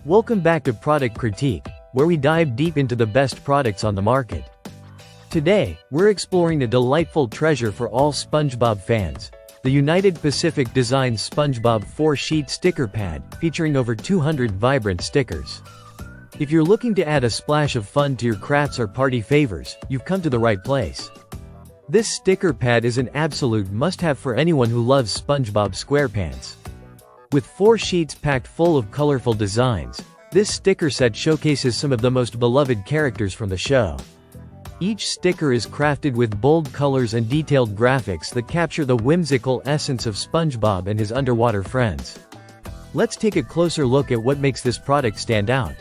Welcome back to Product Critique, where we dive deep into the best products on the market. Today, we're exploring a delightful treasure for all SpongeBob fans, the United Pacific Designs SpongeBob 4-Sheet Sticker Pad, featuring over 200 vibrant stickers. If you're looking to add a splash of fun to your crafts or party favors, you've come to the right place. This sticker pad is an absolute must-have for anyone who loves SpongeBob SquarePants. With 4 sheets packed full of colorful designs, this sticker set showcases some of the most beloved characters from the show. Each sticker is crafted with bold colors and detailed graphics that capture the whimsical essence of SpongeBob and his underwater friends. Let's take a closer look at what makes this product stand out.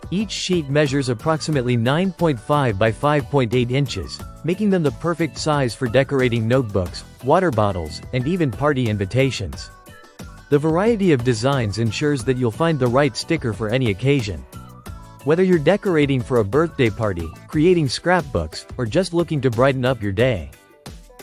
Each sheet measures approximately 9.5 by 5.8 inches, making them the perfect size for decorating notebooks, water bottles, and even party invitations. The variety of designs ensures that you'll find the right sticker for any occasion. Whether you're decorating for a birthday party, creating scrapbooks, or just looking to brighten up your day.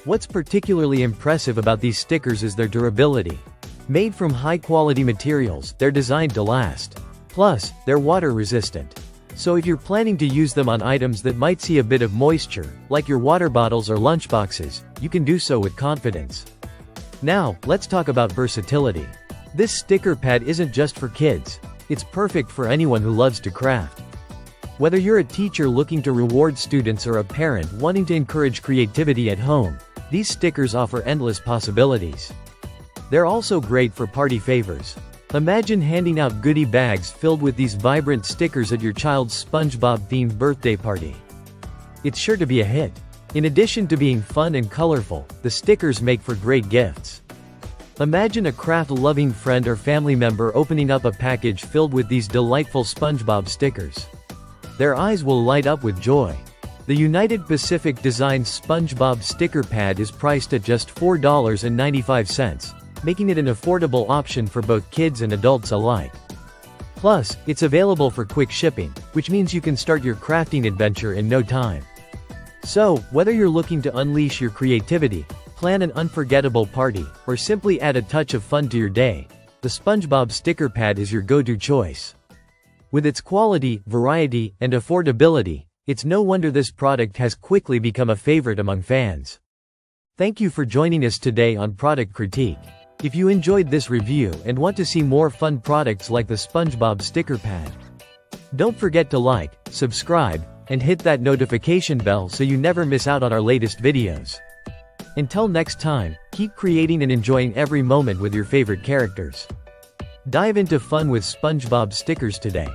What's particularly impressive about these stickers is their durability. Made from high-quality materials, they're designed to last. Plus, they're water-resistant. So if you're planning to use them on items that might see a bit of moisture, like your water bottles or lunchboxes, you can do so with confidence. Now, let's talk about versatility. This sticker pad isn't just for kids. It's perfect for anyone who loves to craft. Whether you're a teacher looking to reward students or a parent wanting to encourage creativity at home, these stickers offer endless possibilities. They're also great for party favors. Imagine handing out goodie bags filled with these vibrant stickers at your child's SpongeBob-themed birthday party. It's sure to be a hit. In addition to being fun and colorful, the stickers make for great gifts. Imagine a craft-loving friend or family member opening up a package filled with these delightful SpongeBob stickers. Their eyes will light up with joy. The United Pacific Designs SpongeBob sticker pad is priced at just $4.95, making it an affordable option for both kids and adults alike. Plus, it's available for quick shipping, which means you can start your crafting adventure in no time. So, whether you're looking to unleash your creativity, plan an unforgettable party, or simply add a touch of fun to your day, the SpongeBob sticker pad is your go-to choice. With its quality, variety, and affordability, it's no wonder this product has quickly become a favorite among fans. Thank you for joining us today on Product Critique. If you enjoyed this review and want to see more fun products like the SpongeBob sticker pad, don't forget to like, subscribe, and hit that notification bell so you never miss out on our latest videos. Until next time, keep creating and enjoying every moment with your favorite characters. Dive into fun with SpongeBob stickers today.